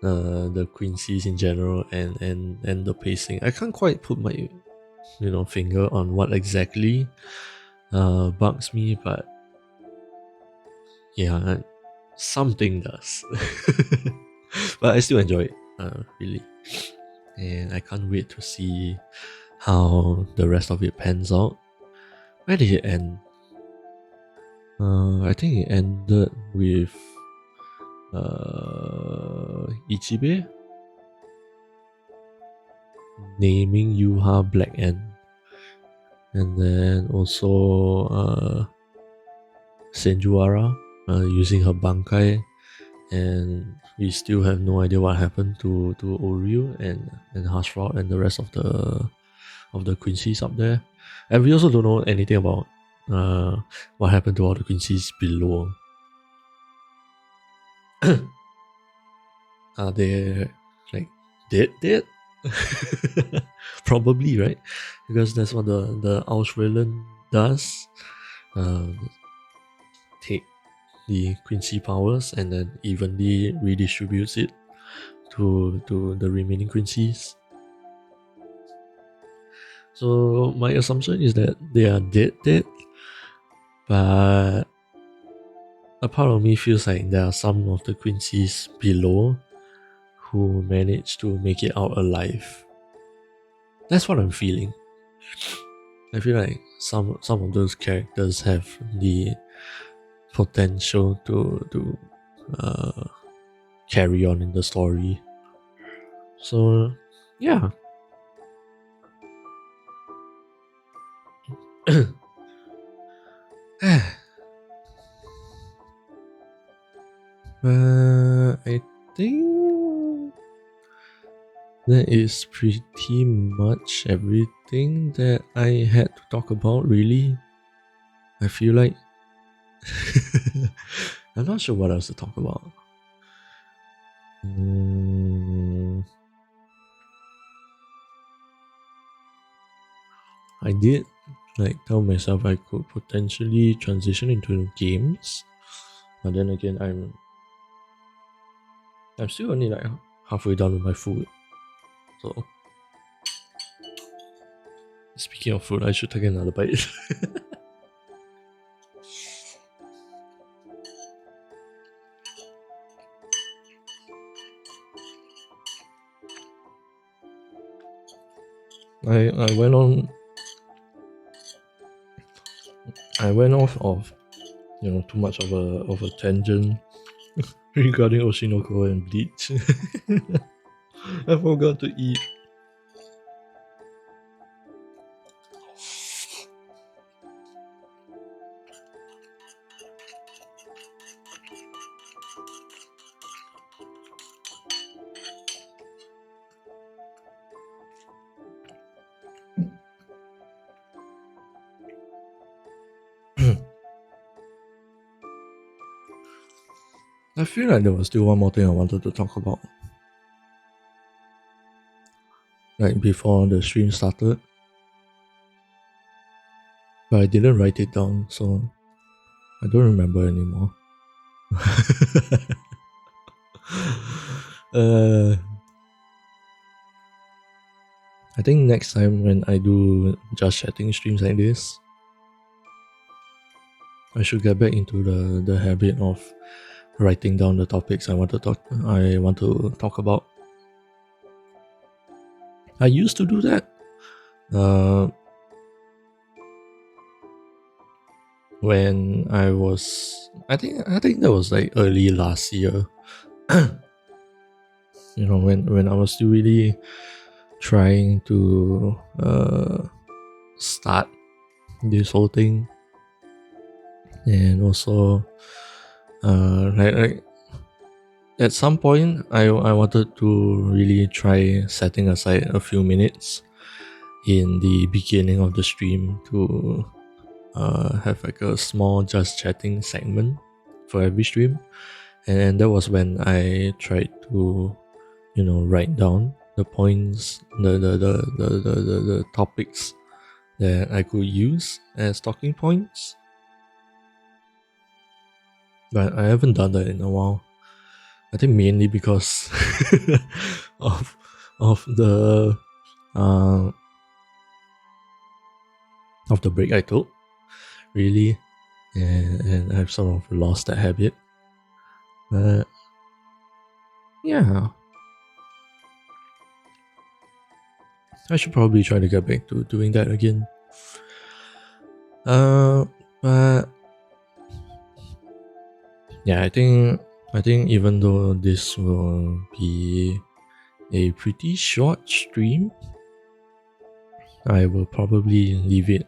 the Quincy's in general and the pacing. I can't quite put my finger on what exactly bugs me, but yeah, something does. But I still enjoy it, really, and I can't wait to see how the rest of it pans out. Where did it end? I think it ended with Ichibe naming Yuha Black End, and then also Senjuara using her Bankai, and we still have no idea what happened to Oryu and Hashra and the rest of the Quincy's up there, and we also don't know anything about what happened to all the Quincy's below. Are they like dead? Probably, right? Because that's what the Auswellen does. Take the Quincy powers and then evenly redistributes it to the remaining Quincy's. So my assumption is that they are dead, but a part of me feels like there are some of the Quincy's below who managed to make it out alive. That's what I'm feeling. I feel like some of those characters have the potential to carry on in the story. So yeah. I think that is pretty much everything that I had to talk about, really. I feel like I'm not sure what else to talk about. I did tell myself I could potentially transition into games, but then again, I'm still only halfway done with my food. So speaking of food, I should take another bite. I went off of too much of a tangent regarding Oshinoko and Bleach. I forgot to eat. I feel like there was still one more thing I wanted to talk about. Before the stream started. But I didn't write it down, so I don't remember anymore. I think next time when I do just chatting streams like this, I should get back into the habit of writing down the topics I want to talk about. I used to do that. When I think that was early last year. When I was still really trying to start this whole thing. And also, like at some point, I wanted to really try setting aside a few minutes in the beginning of the stream to have like a small just chatting segment for every stream. And that was when I tried to, write down the points, the topics that I could use as talking points. But I haven't done that in a while. I think mainly because of the of the break I took, really, and I've sort of lost that habit. But yeah, I should probably try to get back to doing that again. But yeah, I think even though this will be a pretty short stream, I will probably leave it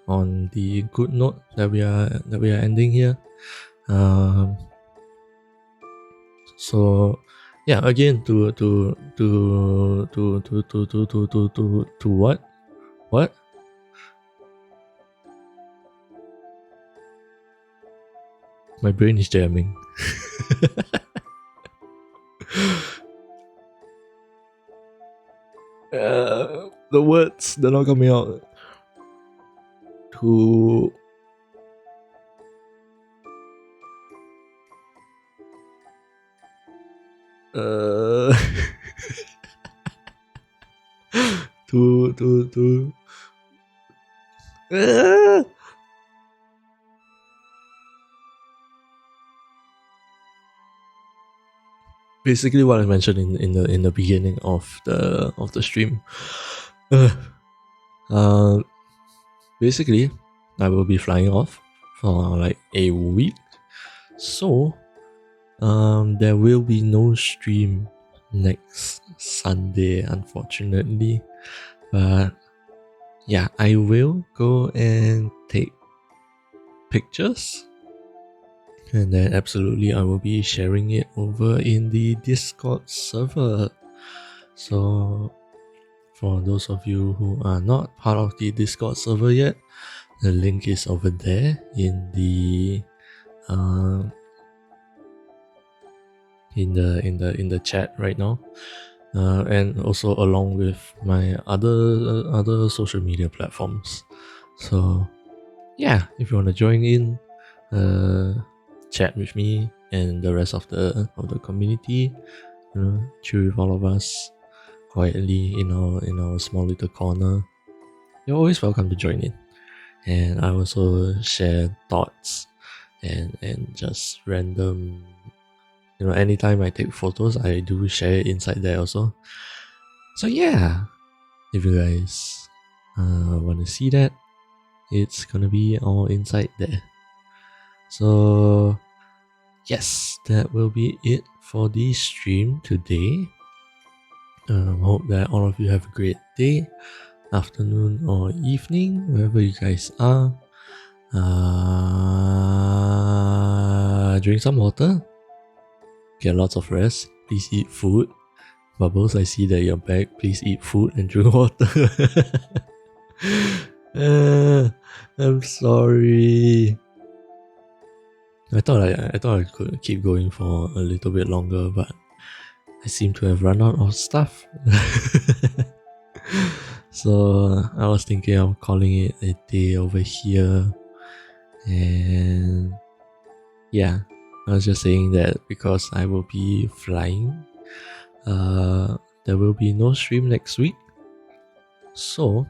on the good note that we are ending here. So yeah, again to what? What? My brain is jamming. The words, they're not coming out. To to basically what I mentioned in the beginning of the stream. Basically, I will be flying off for like a week, so there will be no stream next Sunday, unfortunately. But yeah, I will go and take pictures, and then absolutely I will be sharing it over in the Discord server. So for those of you who are not part of the Discord server yet, the link is over there in the in the chat right now, and also along with my other social media platforms. So yeah, if you want to join in, chat with me and the rest of the community, chill with all of us quietly in our small little corner, you're always welcome to join in. And I also share thoughts and just random, anytime I take photos, I do share it inside there also. So yeah, if you guys want to see that, it's gonna be all inside there. So yes, that will be it for the stream today. Hope that all of you have a great day, afternoon or evening, wherever you guys are. Drink some water, get lots of rest, please eat food. Bubbles, I see that you're back. Please eat food and drink water. I'm sorry. I thought I could keep going for a little bit longer, but I seem to have run out of stuff. So I was thinking of calling it a day over here. And yeah, I was just saying that because I will be flying, there will be no stream next week. So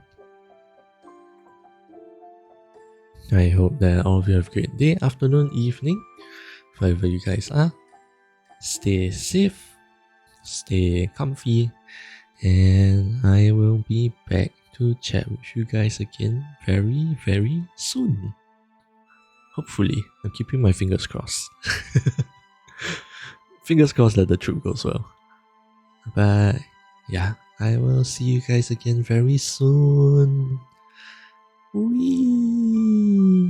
I hope that all of you have a great day, afternoon, evening, wherever you guys are. Stay safe, stay comfy, and I will be back to chat with you guys again very, very soon. Hopefully, I'm keeping my fingers crossed. Fingers crossed that the trip goes well. But yeah, I will see you guys again very soon. Wee.